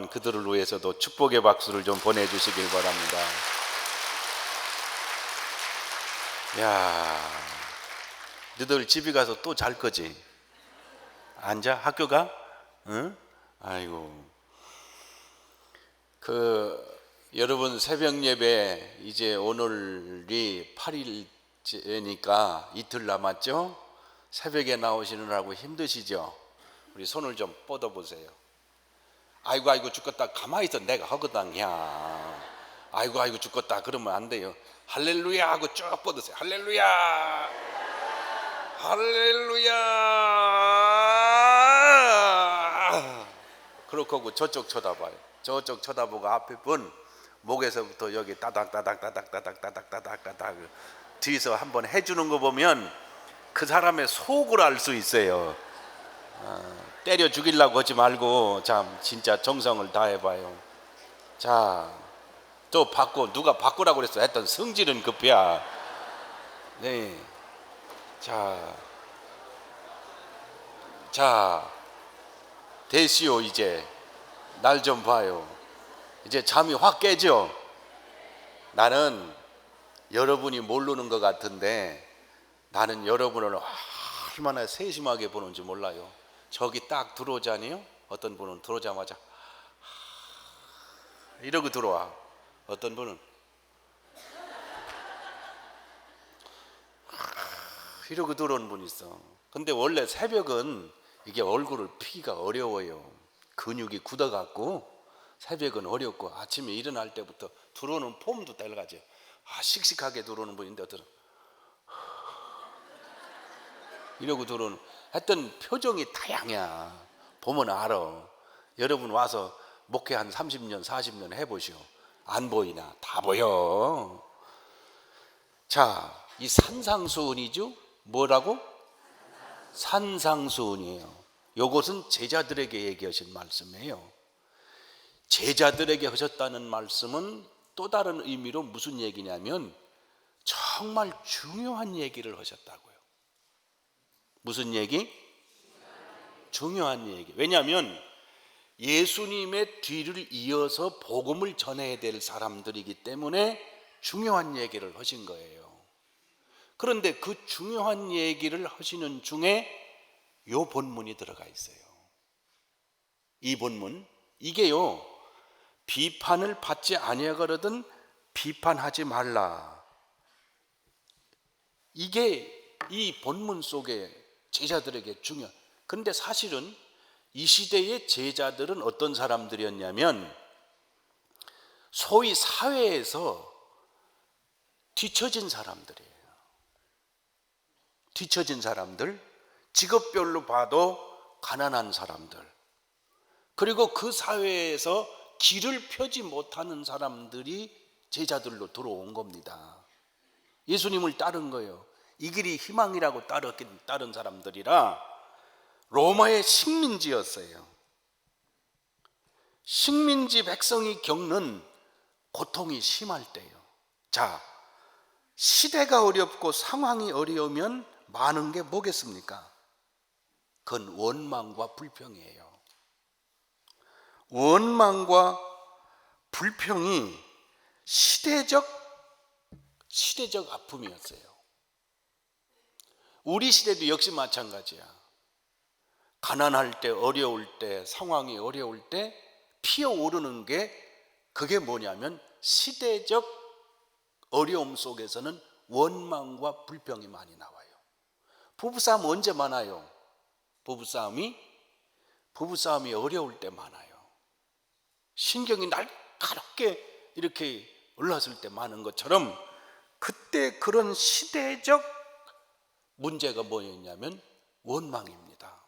그들을 위해서도 축복의 박수를 좀 보내주시길 바랍니다. 야, 너희들 집에 가서 또 잘 거지? 앉아? 학교 가? 응? 아이고. 여러분 새벽 예배 이제 오늘이 8일째니까 이틀 남았죠? 새벽에 나오시느라고 힘드시죠? 우리 손을 좀 뻗어 보세요. 아이고 죽겠다 가만히 있어 내가 하거든. 야, 아이고 죽겠다 그러면 안 돼요. 할렐루야 하고 쭉 뻗으세요. 할렐루야 할렐루야. 그렇게 하고 저쪽 쳐다봐요. 저쪽 쳐다보고 앞에 분 목에서부터 여기 따닥따닥 뒤에서 한번 해주는 거 보면 그 사람의 속을 알 수 있어요. 때려 죽이려고 하지 말고 참 진짜 정성을 다해봐요. 자, 또 누가 바꾸라고 그랬어. 하여튼 성질은 급이야. 네. 자 됐시오. 이제 날 좀 봐요. 이제 잠이 확 깨죠. 나는 여러분이 모르는 것 같은데 나는 여러분을 얼마나 세심하게 보는지 몰라요. 저기 딱 들어오자니요. 어떤 분은 들어오자마자 이러고 들어와. 어떤 분은 이러고 들어오는 분이 있어. 근데 원래 새벽은 이게 얼굴을 피기가 어려워요. 근육이 굳어갖고 새벽은 어렵고 아침에 일어날 때부터 들어오는 폼도 달라져. 씩씩하게 들어오는 분인데 어떤 이러고 들어오는. 하여튼 표정이 다양해. 보면 알아. 여러분 와서 목회 한 30년 40년 해보시오. 안 보이나? 다 보여. 자, 이 산상수훈이죠. 뭐라고? 산상수훈이에요. 이것은 제자들에게 얘기하신 말씀이에요. 제자들에게 하셨다는 말씀은 또 다른 의미로 무슨 얘기냐면 정말 중요한 얘기를 하셨다고요. 무슨 얘기? 중요한 얘기. 왜냐하면 예수님의 뒤를 이어서 복음을 전해야 될 사람들이기 때문에 중요한 얘기를 하신 거예요. 그런데 그 중요한 얘기를 하시는 중에 요 본문이 들어가 있어요. 이 본문, 이게요, 비판을 받지 아니하거든 비판하지 말라. 이게 이 본문 속에 제자들에게 중요한. 근데 사실은 이 시대의 제자들은 어떤 사람들이었냐면 소위 사회에서 뒤처진 사람들이에요. 뒤처진 사람들, 직업별로 봐도 가난한 사람들, 그리고 그 사회에서 길을 펴지 못하는 사람들이 제자들로 들어온 겁니다. 예수님을 따른 거예요. 이 길이 희망이라고 따른 사람들이라 로마의 식민지였어요. 식민지 백성이 겪는 고통이 심할 때요. 자, 시대가 어렵고 상황이 어려우면 많은 게 뭐겠습니까? 그건 원망과 불평이에요. 원망과 불평이 시대적 아픔이었어요. 우리 시대도 역시 마찬가지야. 가난할 때, 어려울 때, 상황이 어려울 때 피어오르는 게 그게 뭐냐면 시대적 어려움 속에서는 원망과 불평이 많이 나와요. 부부싸움 언제 많아요? 부부싸움이 어려울 때 많아요. 신경이 날카롭게 이렇게 올랐을 때 많은 것처럼 그때 그런 시대적 문제가 뭐였냐면 원망입니다.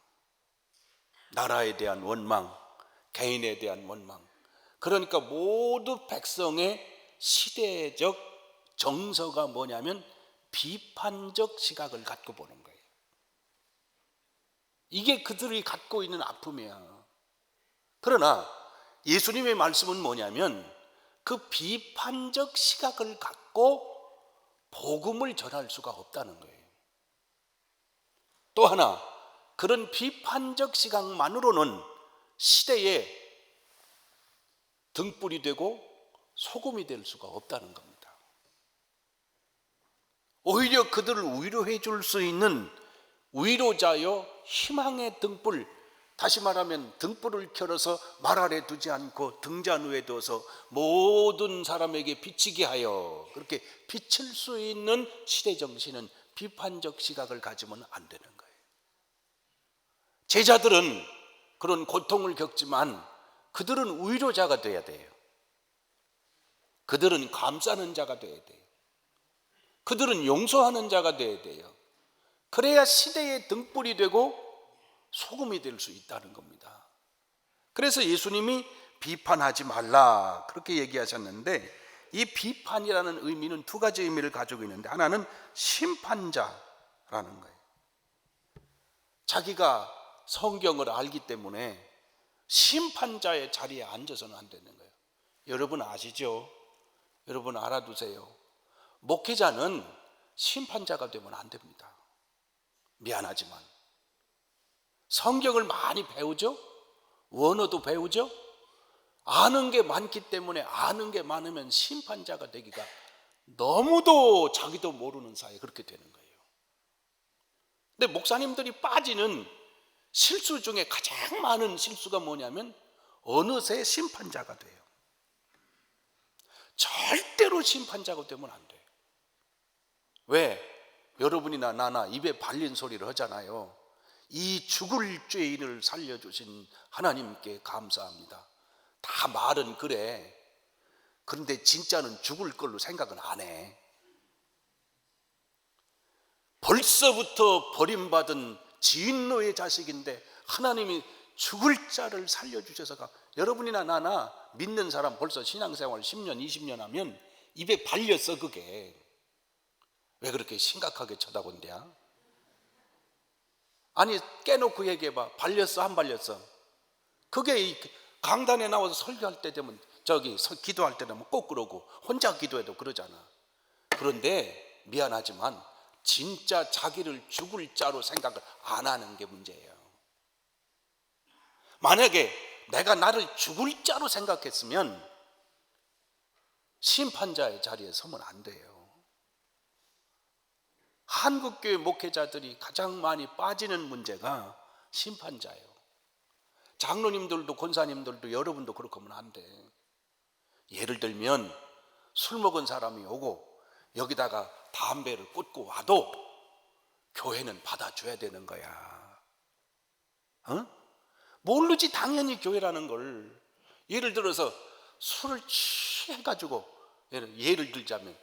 나라에 대한 원망, 개인에 대한 원망. 그러니까 모두 백성의 시대적 정서가 뭐냐면 비판적 시각을 갖고 보는 거예요. 이게 그들이 갖고 있는 아픔이야. 그러나 예수님의 말씀은 뭐냐면 그 비판적 시각을 갖고 복음을 전할 수가 없다는 거예요. 또 하나, 그런 비판적 시각만으로는 시대에 등불이 되고 소금이 될 수가 없다는 겁니다. 오히려 그들을 위로해 줄 수 있는 위로자요 희망의 등불, 다시 말하면 등불을 켜서 말 아래 두지 않고 등잔 위에 둬서 모든 사람에게 비치게 하여 그렇게 비칠 수 있는 시대 정신은 비판적 시각을 가지면 안 되는 거예요. 제자들은 그런 고통을 겪지만 그들은 위로자가 돼야 돼요. 그들은 감싸는 자가 돼야 돼요. 그들은 용서하는 자가 돼야 돼요. 그래야 시대의 등불이 되고 소금이 될 수 있다는 겁니다. 그래서 예수님이 비판하지 말라 그렇게 얘기하셨는데, 이 비판이라는 의미는 두 가지 의미를 가지고 있는데, 하나는 심판자라는 거예요. 자기가 성경을 알기 때문에 심판자의 자리에 앉아서는 안 되는 거예요. 여러분 아시죠? 여러분 알아두세요. 목회자는 심판자가 되면 안 됩니다. 미안하지만 성경을 많이 배우죠? 원어도 배우죠? 아는 게 많기 때문에 아는 게 많으면 심판자가 되기가 너무도 자기도 모르는 사이에 그렇게 되는 거예요. 근데 목사님들이 빠지는 실수 중에 가장 많은 실수가 뭐냐면 어느새 심판자가 돼요. 절대로 심판자가 되면 안 돼요. 왜? 여러분이나 나나 입에 발린 소리를 하잖아요. 이 죽을 죄인을 살려주신 하나님께 감사합니다. 다 말은 그래. 그런데 진짜는 죽을 걸로 생각은 안 해. 벌써부터 버림받은 진노의 자식인데 하나님이 죽을 자를 살려주셔서가, 여러분이나 나나 믿는 사람 벌써 신앙생활 10년 20년 하면 입에 발렸어. 그게 왜 그렇게 심각하게 쳐다본대야? 아니 깨놓고 얘기해봐. 발렸어 안 발렸어? 그게 이 강단에 나와서 설교할 때 되면 기도할 때 되면 꼭 그러고 혼자 기도해도 그러잖아. 그런데 미안하지만 진짜 자기를 죽을 자로 생각을 안 하는 게 문제예요. 만약에 내가 나를 죽을 자로 생각했으면 심판자의 자리에 서면 안 돼요. 한국교회 목회자들이 가장 많이 빠지는 문제가 심판자예요. 장로님들도 권사님들도 여러분도 그렇게 하면 안 돼. 예를 들면 술 먹은 사람이 오고 여기다가 담배를 꽂고 와도 교회는 받아줘야 되는 거야. 모르지 당연히 교회라는 걸. 예를 들어서 술을 취해가지고 예를 들자면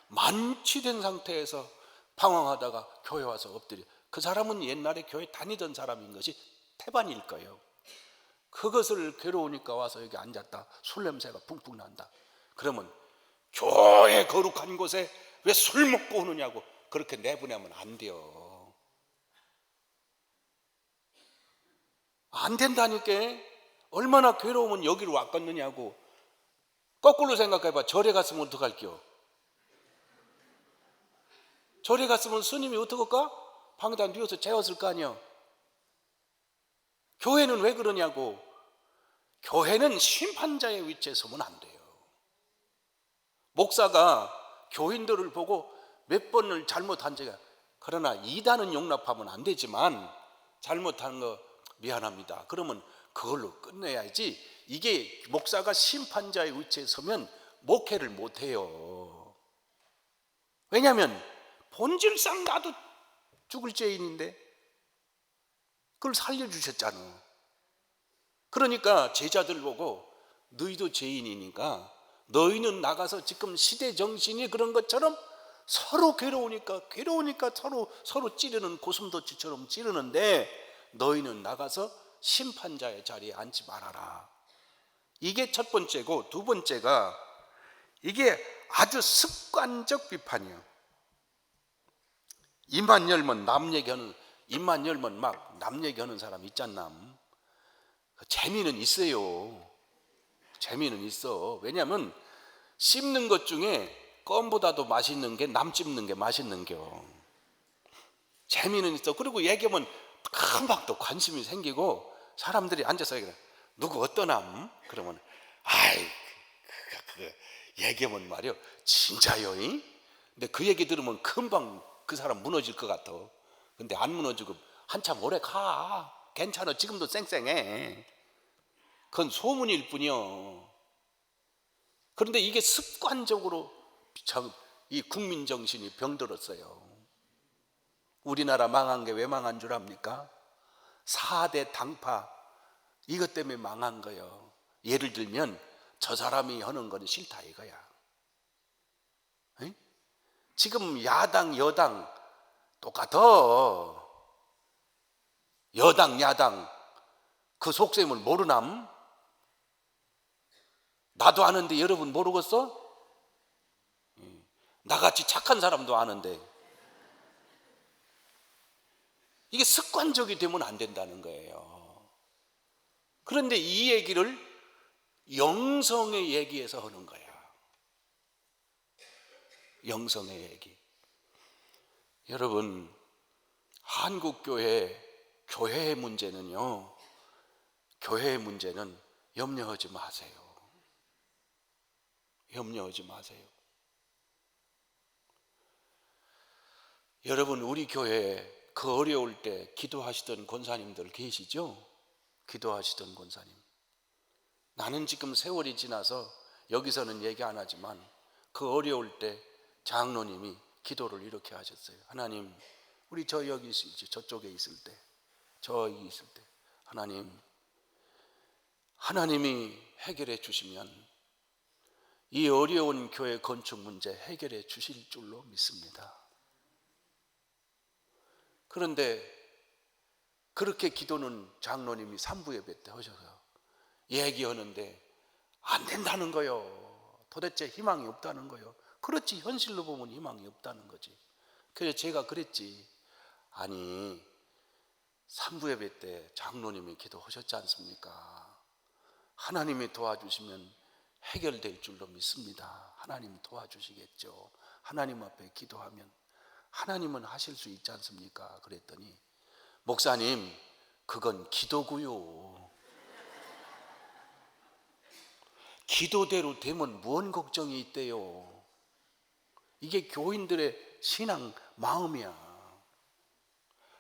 만취된 상태에서 방황하다가 교회 와서 엎드려, 그 사람은 옛날에 교회 다니던 사람인 것이 태반일 거예요. 그것을 괴로우니까 와서 여기 앉았다. 술 냄새가 풍풍 난다. 그러면 교회 거룩한 곳에 왜 술 먹고 오느냐고 그렇게 내보내면 안 돼요. 안 된다니까. 얼마나 괴로우면 여기로 왔겠느냐고. 거꾸로 생각해봐. 절에 갔으면 어떡할게요? 절에 갔으면 스님이 어떡할까? 방에다 누워서 재웠을 거 아니야. 교회는 왜 그러냐고. 교회는 심판자의 위치에 서면 안 돼요. 목사가 교인들을 보고 몇 번을 잘못한 적이, 그러나 이단은 용납하면 안 되지만 잘못한 거 미안합니다. 그러면 그걸로 끝내야지. 이게 목사가 심판자의 위치에 서면 목회를 못 해요. 왜냐하면 본질상 나도 죽을 죄인인데 그걸 살려주셨잖아. 그러니까 제자들 보고 너희도 죄인이니까 너희는 나가서, 지금 시대 정신이 그런 것처럼 서로 괴로우니까 서로 찌르는 고슴도치처럼 찌르는데 너희는 나가서 심판자의 자리에 앉지 말아라. 이게 첫 번째고, 두 번째가 이게 아주 습관적 비판이에요. 입만 열면 남 얘기하는, 입만 열면 막 남 얘기하는 사람 있잖아. 재미는 있어요. 재미는 있어. 왜냐하면 씹는 것 중에 껌보다도 맛있는 게 남 씹는 게 맛있는겨. 재미는 있어. 그리고 얘기하면 금방 또 관심이 생기고 사람들이 앉아서 얘기해. 누구 어떠남? 그러면 아이 얘기하면 말이요, 진짜요? 근데 그 얘기 들으면 금방 그 사람 무너질 것 같아. 근데 안 무너지고 한참 오래 가. 괜찮아, 지금도 쌩쌩해. 그건 소문일 뿐이요. 그런데 이게 습관적으로 이 국민 정신이 병들었어요. 우리나라 망한 게 왜 망한 줄 압니까? 4대 당파, 이것 때문에 망한 거예요. 예를 들면 저 사람이 하는 건 싫다 이거야. 에? 지금 야당 여당 똑같아. 여당 야당 그 속셈을 모르남? 나도 아는데 여러분 모르겠어? 나같이 착한 사람도 아는데. 이게 습관적이 되면 안 된다는 거예요. 그런데 이 얘기를 영성의 얘기에서 하는 거야. 영성의 얘기. 여러분, 한국교회 교회의 문제는요, 교회의 문제는 염려하지 마세요. 염려하지 마세요. 여러분, 우리 교회에 그 어려울 때 기도하시던 권사님들 계시죠? 기도하시던 권사님. 나는 지금 세월이 지나서 여기서는 얘기 안 하지만 그 어려울 때 장로님이 기도를 이렇게 하셨어요. 하나님, 우리 저 여기 저쪽에 있을 때, 저기 있을 때, 하나님이 해결해 주시면 이 어려운 교회 건축 문제 해결해 주실 줄로 믿습니다. 그런데 그렇게 기도는 장로님이 3부 예배 때 하셔서 얘기하는데 안 된다는 거요. 도대체 희망이 없다는 거요. 그렇지, 현실로 보면 희망이 없다는 거지. 그래서 제가 그랬지. 아니, 3부 예배 때 장로님이 기도하셨지 않습니까? 하나님이 도와주시면 해결될 줄로 믿습니다. 하나님 도와주시겠죠. 하나님 앞에 기도하면 하나님은 하실 수 있지 않습니까? 그랬더니 목사님, 그건 기도고요. 기도대로 되면 뭔 걱정이 있대요. 이게 교인들의 신앙 마음이야.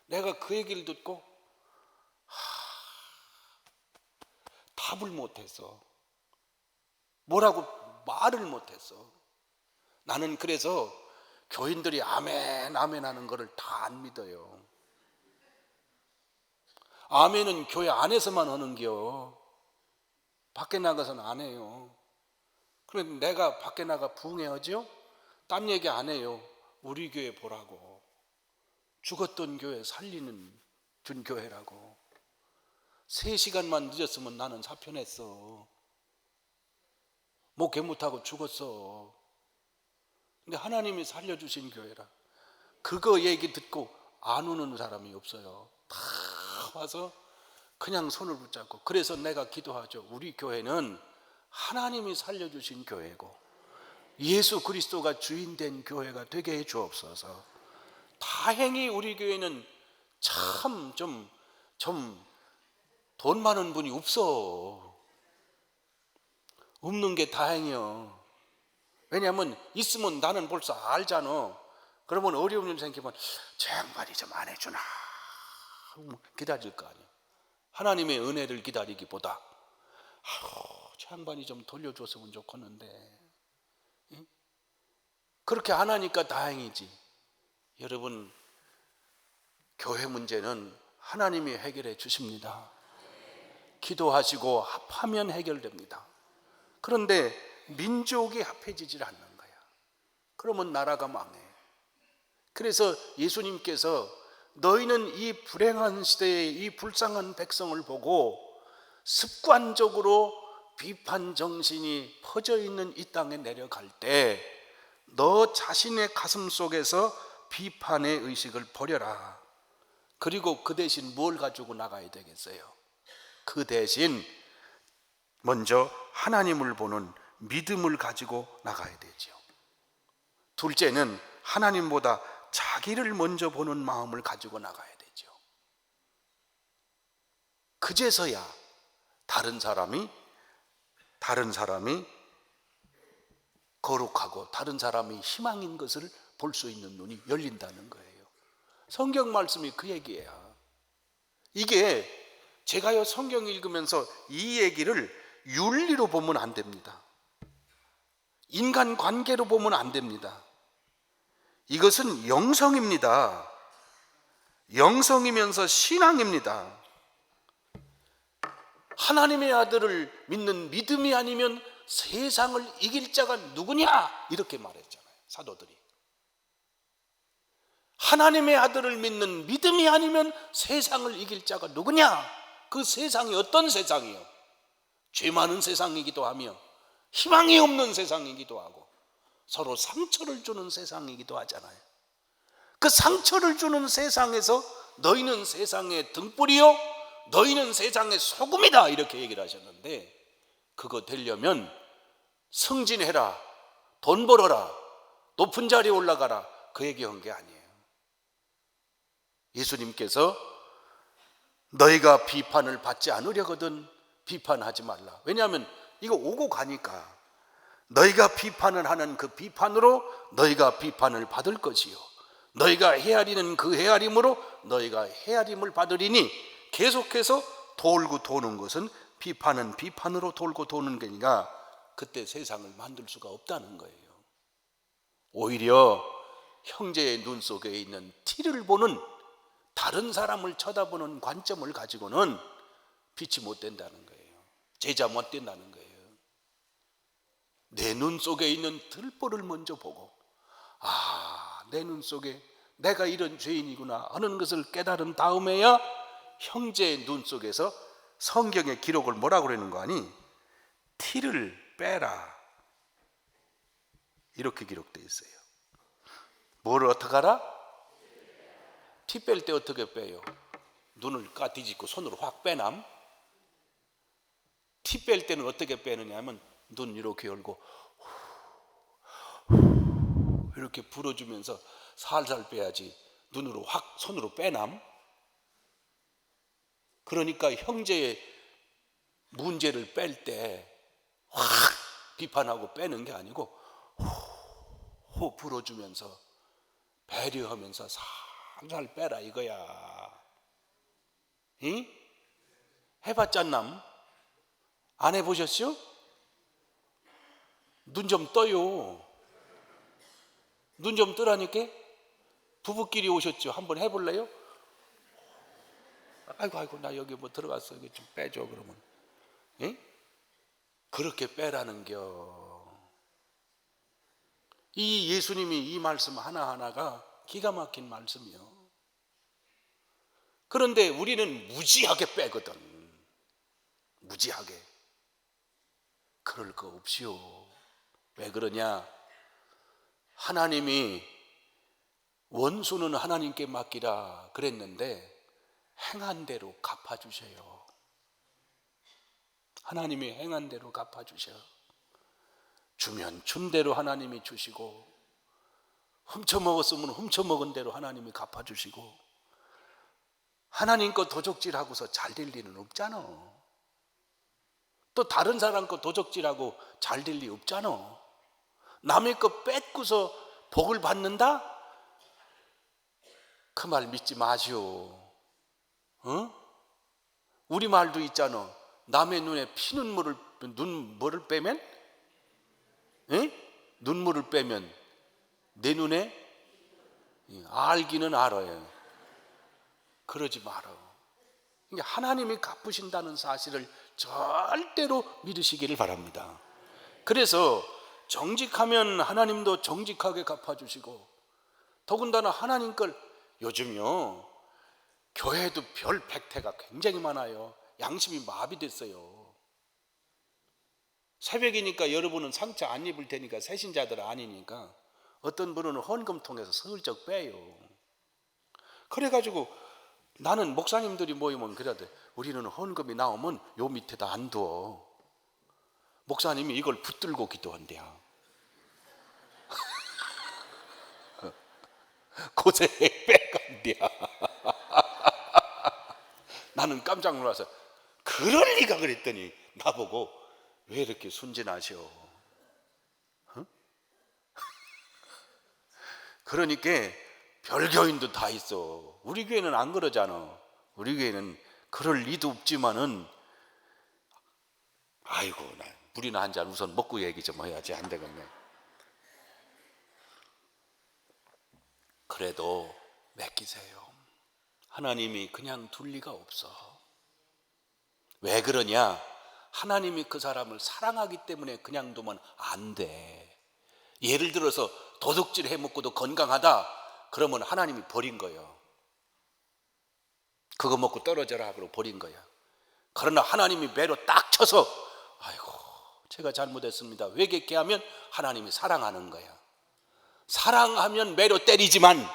내가 그 얘기를 듣고 답을 못했어. 뭐라고 말을 못했어. 나는 그래서 교인들이 아멘 아멘 하는 거를 다 안 믿어요. 아멘은 교회 안에서만 하는겨. 밖에 나가서는 안 해요. 그런데 내가 밖에 나가 부흥회하죠? 딴 얘기 안 해요. 우리 교회 보라고. 죽었던 교회 살리는 준 교회라고. 3시간만 늦었으면 나는 사표냈어. 목회 못하고 죽었어. 근데 하나님이 살려주신 교회라. 그거 얘기 듣고 안 오는 사람이 없어요. 다 와서 그냥 손을 붙잡고. 그래서 내가 기도하죠. 우리 교회는 하나님이 살려주신 교회고 예수 그리스도가 주인 된 교회가 되게 해 주옵소서. 다행히 우리 교회는 참 좀 돈 많은 분이 없어. 없는 게 다행이요. 왜냐하면 있으면 나는 벌써 알잖아. 그러면 어려운 일 생기면 저 양반이 좀 안 해주나 기다릴 거 아니야. 하나님의 은혜를 기다리기보다 저 양반이 좀 돌려줬으면 좋겠는데, 그렇게 안 하니까 다행이지. 여러분, 교회 문제는 하나님이 해결해 주십니다. 기도하시고 합하면 해결됩니다. 그런데 민족이 합해지질 않는 거야. 그러면 나라가 망해. 그래서 예수님께서 너희는 이 불행한 시대에 이 불쌍한 백성을 보고 습관적으로 비판 정신이 퍼져 있는 이 땅에 내려갈 때 너 자신의 가슴 속에서 비판의 의식을 버려라. 그리고 그 대신 뭘 가지고 나가야 되겠어요? 그 대신 먼저 하나님을 보는 믿음을 가지고 나가야 되죠. 둘째는 하나님보다 자기를 먼저 보는 마음을 가지고 나가야 되죠. 그제서야 다른 사람이 거룩하고 다른 사람이 희망인 것을 볼 수 있는 눈이 열린다는 거예요. 성경 말씀이 그 얘기예요. 이게 제가요 성경 읽으면서 이 얘기를 윤리로 보면 안 됩니다. 인간 관계로 보면 안 됩니다. 이것은 영성입니다. 영성이면서 신앙입니다. 하나님의 아들을 믿는 믿음이 아니면 세상을 이길 자가 누구냐? 이렇게 말했잖아요, 사도들이. 하나님의 아들을 믿는 믿음이 아니면 세상을 이길 자가 누구냐? 그 세상이 어떤 세상이요? 죄 많은 세상이기도 하며 희망이 없는 세상이기도 하고 서로 상처를 주는 세상이기도 하잖아요. 그 상처를 주는 세상에서 너희는 세상의 등불이요 너희는 세상의 소금이다 이렇게 얘기를 하셨는데, 그거 되려면 승진해라, 돈 벌어라, 높은 자리에 올라가라, 그 얘기한 게 아니에요. 예수님께서 너희가 비판을 받지 않으려거든 비판하지 말라. 왜냐하면 이거 오고 가니까 너희가 비판을 하는 그 비판으로 너희가 비판을 받을 것이요 너희가 헤아리는 그 헤아림으로 너희가 헤아림을 받으리니, 계속해서 돌고 도는 것은 비판은 비판으로 돌고 도는 거니까 그때 세상을 만들 수가 없다는 거예요. 오히려 형제의 눈 속에 있는 티를 보는, 다른 사람을 쳐다보는 관점을 가지고는 빛이 못 된다는 거예요. 제자 못 된다는 거예요. 내 눈 속에 있는 들보를 먼저 보고, 내 눈 속에 내가 이런 죄인이구나 하는 것을 깨달은 다음에야 형제의 눈 속에서 성경의 기록을 뭐라고 그러는 거 아니? 티를 빼라, 이렇게 기록되어 있어요. 뭘 어떻게 하라? 티 뺄 때 어떻게 빼요? 눈을 뒤집고 손으로 확 빼남? 티 뺄 때는 어떻게 빼느냐 하면 눈 이렇게 열고 이렇게 불어주면서 살살 빼야지 눈으로 확 손으로 빼남? 그러니까 형제의 문제를 뺄 때 확 비판하고 빼는 게 아니고 호 불어주면서 배려하면서 살살 빼라 이거야. 응? 해봤잖남? 안 해보셨죠? 눈 좀 떠요. 눈 좀 뜨라니까. 부부끼리 오셨죠? 한번 해볼래요? 아이고 나 여기 뭐 들어갔어, 이거 좀 빼줘 그러면. 응? 그렇게 빼라는겨. 이 예수님이 이 말씀 하나하나가 기가 막힌 말씀이요. 그런데 우리는 무지하게 빼거든. 무지하게. 그럴 거 없이요. 왜 그러냐? 하나님이 원수는 하나님께 맡기라 그랬는데 행한 대로 갚아주셔요. 하나님이 행한 대로 갚아주셔. 주면 준 대로 하나님이 주시고, 훔쳐먹었으면 훔쳐먹은 대로 하나님이 갚아주시고, 하나님 거 도적질하고서 잘 될 리는 없잖아. 또 다른 사람 거 도적질하고 잘 될 리 없잖아. 남의 거 뺏고서 복을 받는다? 그 말 믿지 마시오. 우리 말도 있잖아. 남의 눈에 눈물을 빼면? 눈물을 빼면 내 눈에 알기는 알아요. 그러지 마라. 하나님이 갚으신다는 사실을 절대로 믿으시기를 바랍니다. 그래서 정직하면 하나님도 정직하게 갚아주시고, 더군다나 하나님 걸 요즘요 교회도 별 백태가 굉장히 많아요. 양심이 마비됐어요. 새벽이니까 여러분은 상처 안 입을 테니까 새신자들 아니니까 어떤 분은 헌금통에서 슬쩍 빼요. 그래가지고 나는 목사님들이 모이면 그래야 돼. 우리는 헌금이 나오면 요 밑에다 안 두어. 목사님이 이걸 붙들고 기도한대요. 고생 빼간대야. 나는 깜짝 놀라서 그럴 리가 그랬더니 나보고 왜 이렇게 순진하셔? 그러니까 별교인도 다 있어. 우리 교회는 안 그러잖아. 우리 교회는 그럴 리도 없지만은, 아이고, 나 물이나 한 잔 우선 먹고 얘기 좀 해야지. 안 되겠네. 그래도 맡기세요. 하나님이 그냥 둘 리가 없어. 왜 그러냐? 하나님이 그 사람을 사랑하기 때문에 그냥 두면 안 돼. 예를 들어서 도둑질 해먹고도 건강하다 그러면 하나님이 버린 거예요. 그거 먹고 떨어져라 하고 버린 거야. 그러나 하나님이 매로 딱 쳐서, 아이고 제가 잘못했습니다, 회개케 하면 하나님이 사랑하는 거야. 사랑하면 매로 때리지만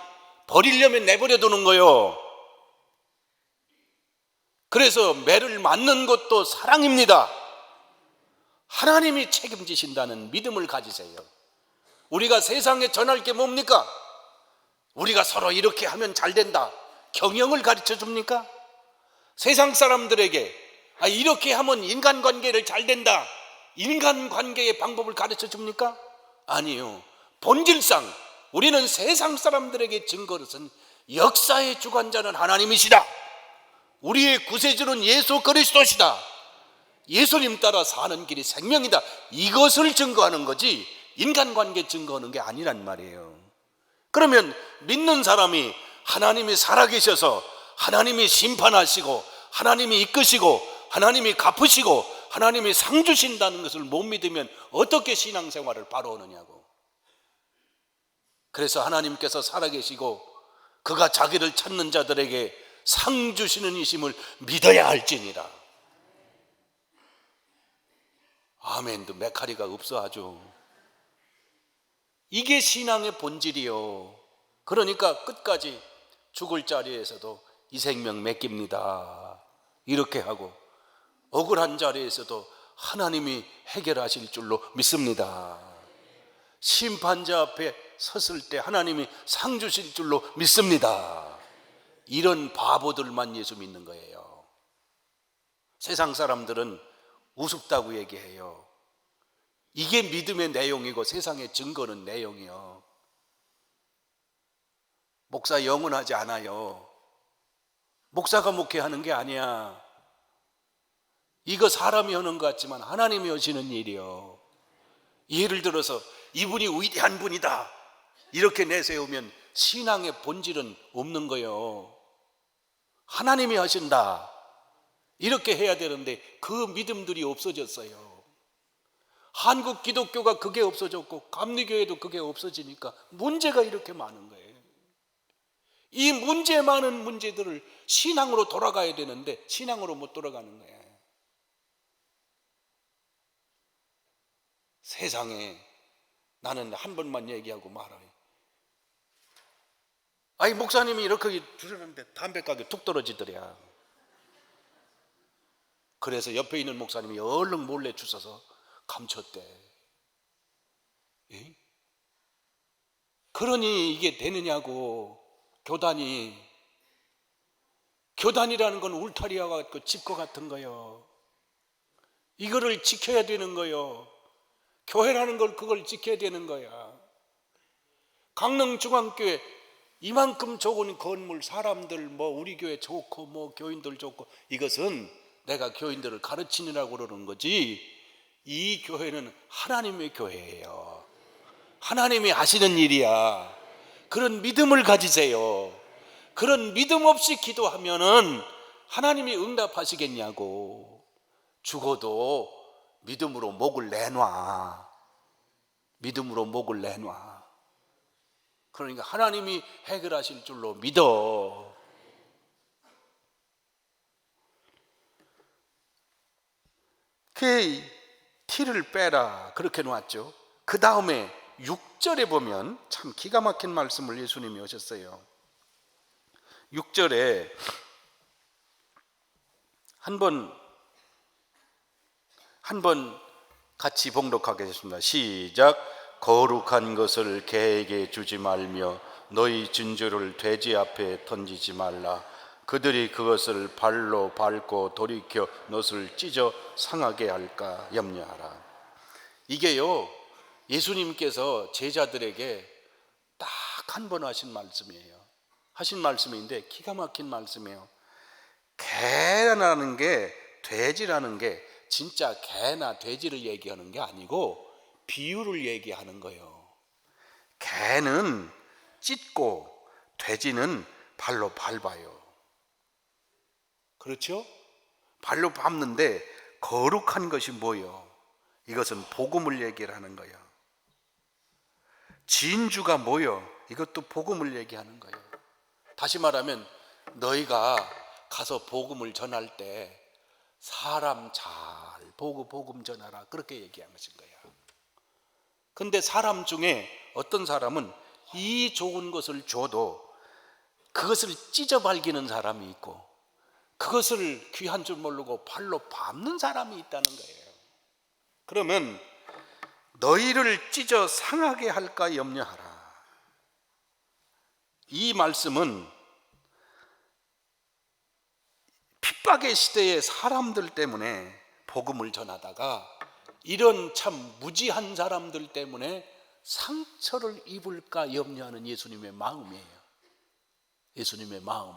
버리려면 내버려 두는 거예요. 그래서 매를 맞는 것도 사랑입니다. 하나님이 책임지신다는 믿음을 가지세요. 우리가 세상에 전할 게 뭡니까? 우리가 서로 이렇게 하면 잘 된다, 경영을 가르쳐 줍니까? 세상 사람들에게 이렇게 하면 인간관계를 잘 된다, 인간관계의 방법을 가르쳐 줍니까? 아니요. 본질상 우리는 세상 사람들에게 증거로선 역사의 주관자는 하나님이시다, 우리의 구세주는 예수 그리스도시다, 예수님 따라 사는 길이 생명이다, 이것을 증거하는 거지 인간관계 증거하는 게 아니란 말이에요. 그러면 믿는 사람이 하나님이 살아계셔서 하나님이 심판하시고 하나님이 이끄시고 하나님이 갚으시고 하나님이 상 주신다는 것을 못 믿으면 어떻게 신앙생활을 바로 하느냐고. 그래서 하나님께서 살아계시고 그가 자기를 찾는 자들에게 상 주시는 이심을 믿어야 할지니라. 아멘도 메카리가 없어 아주. 이게 신앙의 본질이요. 그러니까 끝까지 죽을 자리에서도 이 생명 맡깁니다 이렇게 하고, 억울한 자리에서도 하나님이 해결하실 줄로 믿습니다. 심판자 앞에 섰을 때 하나님이 상 주실 줄로 믿습니다. 이런 바보들만 예수 믿는 거예요. 세상 사람들은 우습다고 얘기해요. 이게 믿음의 내용이고 세상의 증거는 내용이요. 목사 영원하지 않아요. 목사가 목회하는 게 아니야. 이거 사람이 하는 것 같지만 하나님이 하시는 일이요. 예를 들어서 이분이 위대한 분이다 이렇게 내세우면 신앙의 본질은 없는 거예요. 하나님이 하신다 이렇게 해야 되는데 그 믿음들이 없어졌어요. 한국 기독교가 그게 없어졌고 감리교회도 그게 없어지니까 문제가 이렇게 많은 거예요. 이 문제 많은 문제들을 신앙으로 돌아가야 되는데 신앙으로 못 돌아가는 거예요. 세상에 나는 한 번만 얘기하고 말아요. 목사님이 이렇게 부르는데 담배가게 툭 떨어지더랴. 그래서 옆에 있는 목사님이 얼른 몰래 주워서 감췄대. 예? 그러니 이게 되느냐고. 교단이라는 건 울타리와 같고 집과 같은 거요. 이거를 지켜야 되는 거요. 교회라는 걸 그걸 지켜야 되는 거야. 강릉중앙교회 이만큼 좋은 건물, 사람들 우리 교회 좋고 교인들 좋고, 이것은 내가 교인들을 가르치느라고 그러는 거지 이 교회는 하나님의 교회예요. 하나님이 하시는 일이야. 그런 믿음을 가지세요. 그런 믿음 없이 기도하면은 하나님이 응답하시겠냐고. 죽어도 믿음으로 목을 내놔. 믿음으로 목을 내놔. 그러니까 하나님이 해결하실 줄로 믿어. 그 티를 빼라 그렇게 놓았죠. 그 다음에 6절에 보면 참 기가 막힌 말씀을 예수님이 하셨어요. 6절에 한번 같이 봉독하겠습니다. 시작. 거룩한 것을 개에게 주지 말며 너희 진주를 돼지 앞에 던지지 말라. 그들이 그것을 발로 밟고 돌이켜 놋을 찢어 상하게 할까 염려하라. 이게요, 예수님께서 제자들에게 딱 한 번 하신 말씀이에요. 하신 말씀인데 기가 막힌 말씀이에요. 개라는 게, 돼지라는 게 진짜 개나 돼지를 얘기하는 게 아니고 비유를 얘기하는 거예요. 개는 찢고 돼지는 발로 밟아요. 그렇죠? 발로 밟는데 거룩한 것이 뭐예요? 이것은 복음을 얘기하는 거예요. 진주가 뭐예요? 이것도 복음을 얘기하는 거예요. 다시 말하면 너희가 가서 복음을 전할 때 사람 잘 보고 복음 전하라, 그렇게 얘기하는 거예요. 근데 사람 중에 어떤 사람은 이 좋은 것을 줘도 그것을 찢어발기는 사람이 있고 그것을 귀한 줄 모르고 발로 밟는 사람이 있다는 거예요. 그러면 너희를 찢어 상하게 할까 염려하라. 이 말씀은 핍박의 시대에 사람들 때문에 복음을 전하다가 이런 참 무지한 사람들 때문에 상처를 입을까 염려하는 예수님의 마음이에요. 예수님의 마음.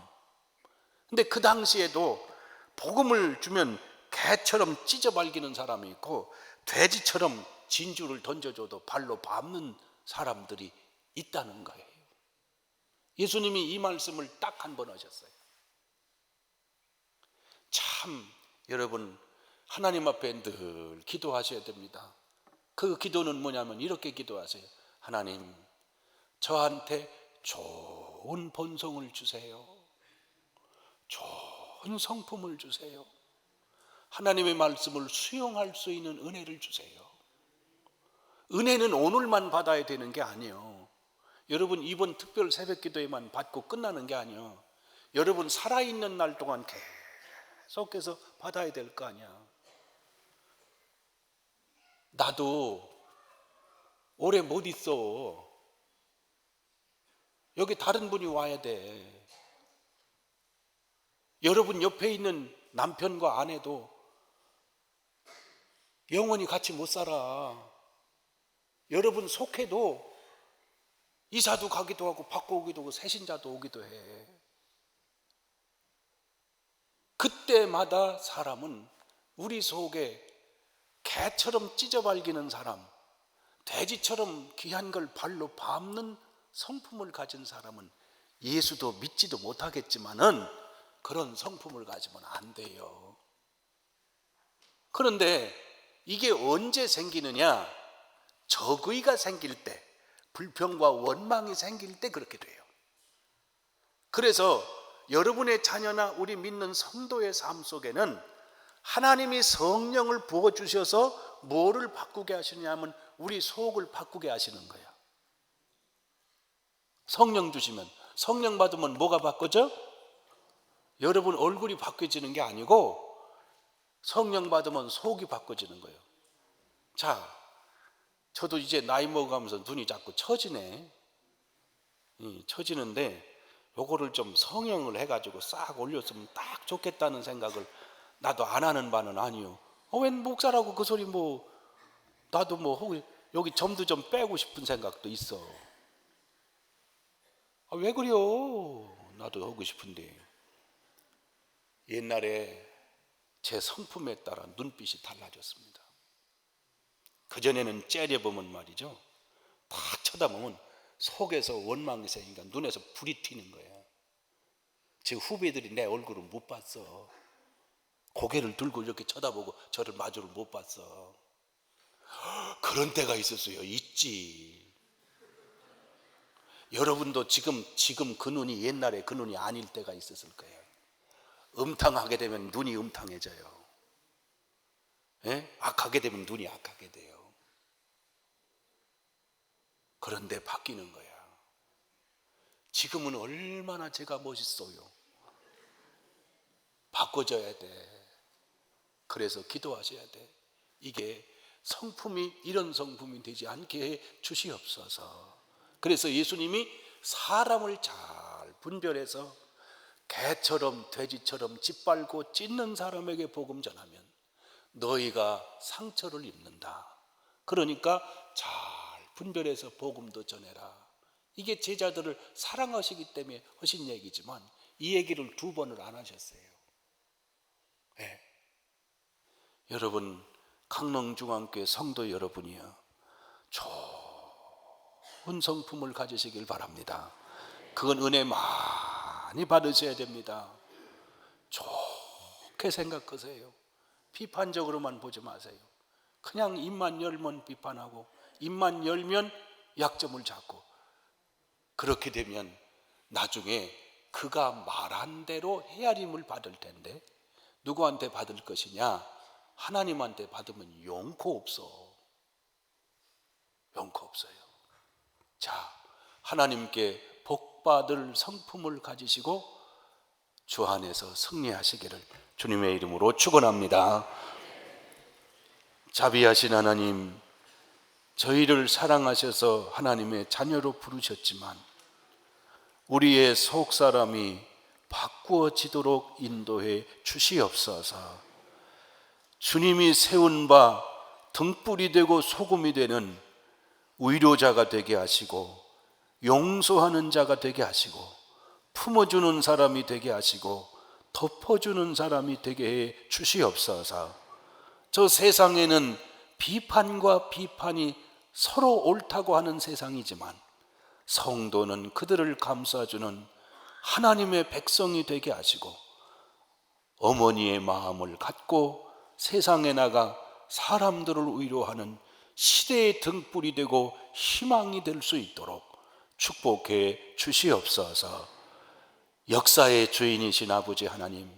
근데 그 당시에도 복음을 주면 개처럼 찢어발기는 사람이 있고 돼지처럼 진주를 던져줘도 발로 밟는 사람들이 있다는 거예요. 예수님이 이 말씀을 딱 한 번 하셨어요. 참 여러분, 하나님 앞에 늘 기도하셔야 됩니다. 그 기도는 뭐냐면 이렇게 기도하세요. 하나님, 저한테 좋은 본성을 주세요. 좋은 성품을 주세요. 하나님의 말씀을 수용할 수 있는 은혜를 주세요. 은혜는 오늘만 받아야 되는 게 아니에요. 여러분, 이번 특별 새벽 기도에만 받고 끝나는 게 아니에요. 여러분 살아있는 날 동안 계속해서 받아야 될 거 아니야. 나도 오래 못 있어. 여기 다른 분이 와야 돼. 여러분 옆에 있는 남편과 아내도 영원히 같이 못 살아. 여러분 속해도 이사도 가기도 하고 바꿔 오기도 하고 새신자도 오기도 해. 그때마다 사람은 우리 속에 개처럼 찢어발기는 사람, 돼지처럼 귀한 걸 발로 밟는 성품을 가진 사람은 예수도 믿지도 못하겠지만은 그런 성품을 가지면 안 돼요. 그런데 이게 언제 생기느냐? 적의가 생길 때, 불평과 원망이 생길 때 그렇게 돼요. 그래서 여러분의 자녀나 우리 믿는 성도의 삶 속에는 하나님이 성령을 부어주셔서 뭐를 바꾸게 하시냐면 우리 속을 바꾸게 하시는 거예요. 성령 주시면, 성령 받으면 뭐가 바뀌어져? 여러분 얼굴이 바뀌어지는 게 아니고 성령 받으면 속이 바뀌어지는 거예요. 자, 저도 이제 나이 먹어가면서 눈이 자꾸 처지네. 처지는데 요거를 좀 성형을 해가지고 싹 올렸으면 딱 좋겠다는 생각을 나도 안 하는 바는 아니요. 웬 목사라고 그 소리 뭐, 나도 뭐 여기 점도 좀 빼고 싶은 생각도 있어. 왜 그래요? 나도 하고 싶은데. 옛날에 제 성품에 따라 눈빛이 달라졌습니다. 그전에는 째려보면 말이죠, 딱 쳐다보면 속에서 원망이 생기니까 눈에서 불이 튀는 거예요. 제 후배들이 내 얼굴을 못 봤어. 고개를 들고 이렇게 쳐다보고 저를 마주를 못 봤어. 그런 때가 있었어요. 있지. 여러분도 지금 그 눈이 옛날에 그 눈이 아닐 때가 있었을 거예요. 음탕하게 되면 눈이 음탕해져요. 악하게 되면 눈이 악하게 돼요. 그런데 바뀌는 거야. 지금은 얼마나 제가 멋있어요. 바꿔줘야 돼. 그래서 기도하셔야 돼. 이게 성품이 이런 성품이 되지 않게 해 주시옵소서. 그래서 예수님이 사람을 잘 분별해서 개처럼 돼지처럼 짓밟고 찢는 사람에게 복음 전하면 너희가 상처를 입는다. 그러니까 잘 분별해서 복음도 전해라. 이게 제자들을 사랑하시기 때문에 하신 얘기지만 이 얘기를 두 번을 안 하셨어요. 네. 여러분, 강릉중앙교회 성도 여러분이요, 좋은 성품을 가지시길 바랍니다. 그건 은혜 많이 받으셔야 됩니다. 좋게 생각하세요. 비판적으로만 보지 마세요. 그냥 입만 열면 비판하고 입만 열면 약점을 잡고, 그렇게 되면 나중에 그가 말한 대로 헤아림을 받을 텐데 누구한테 받을 것이냐? 하나님한테 받으면 용코 없어. 용코 없어요. 자, 하나님께 복받을 성품을 가지시고 주 안에서 승리하시기를 주님의 이름으로 축원합니다. 자비하신 하나님, 저희를 사랑하셔서 하나님의 자녀로 부르셨지만 우리의 속사람이 바꾸어지도록 인도해 주시옵소서. 주님이 세운 바 등불이 되고 소금이 되는 위로자가 되게 하시고, 용서하는 자가 되게 하시고, 품어주는 사람이 되게 하시고, 덮어주는 사람이 되게 해 주시옵소서. 저 세상에는 비판과 비판이 서로 옳다고 하는 세상이지만 성도는 그들을 감싸주는 하나님의 백성이 되게 하시고, 어머니의 마음을 갖고 세상에 나가 사람들을 위로하는 시대의 등불이 되고 희망이 될 수 있도록 축복해 주시옵소서. 역사의 주인이신 아버지 하나님,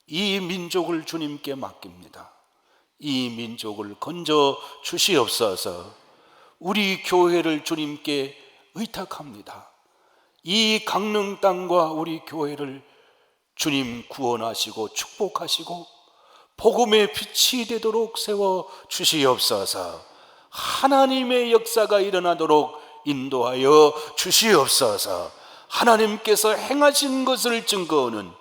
이 민족을 주님께 맡깁니다. 이 민족을 건져 주시옵소서. 우리 교회를 주님께 의탁합니다. 이 강릉 땅과 우리 교회를 주님 구원하시고 축복하시고 복음의 빛이 되도록 세워 주시옵소서. 하나님의 역사가 일어나도록 인도하여 주시옵소서. 하나님께서 행하신 것을 증거하는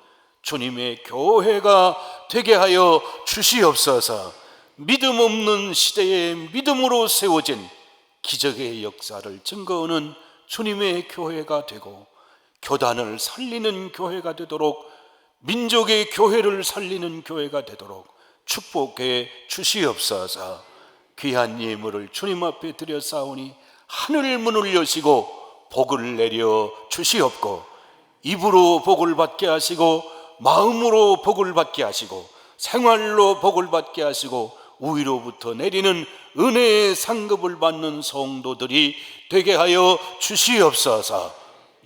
주님의 교회가 되게 하여 주시옵소서. 믿음 없는 시대에 믿음으로 세워진 기적의 역사를 증거하는 주님의 교회가 되고, 교단을 살리는 교회가 되도록, 민족의 교회를 살리는 교회가 되도록 축복해 주시옵소서. 귀한 예물을 주님 앞에 드려 싸우니 하늘 문을 여시고 복을 내려 주시옵고, 입으로 복을 받게 하시고 마음으로 복을 받게 하시고 생활로 복을 받게 하시고 위로부터 내리는 은혜의 상급을 받는 성도들이 되게 하여 주시옵소서.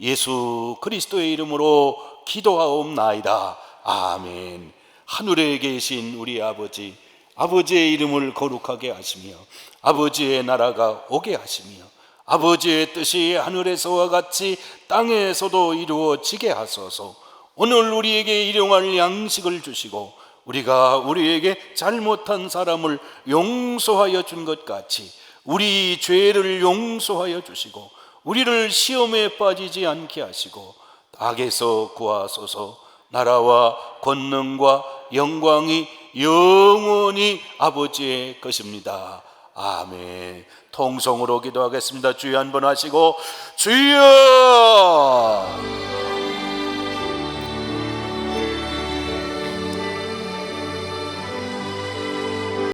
예수 그리스도의 이름으로 기도하옵나이다. 아멘. 하늘에 계신 우리 아버지, 아버지의 이름을 거룩하게 하시며 아버지의 나라가 오게 하시며 아버지의 뜻이 하늘에서와 같이 땅에서도 이루어지게 하소서. 오늘 우리에게 일용할 양식을 주시고 우리가 우리에게 잘못한 사람을 용서하여 준 것 같이 우리 죄를 용서하여 주시고 우리를 시험에 빠지지 않게 하시고 악에서 구하소서. 나라와 권능과 영광이 영원히 아버지의 것입니다. 아멘. 통성으로 기도하겠습니다. 주여 한번 하시고, 주여!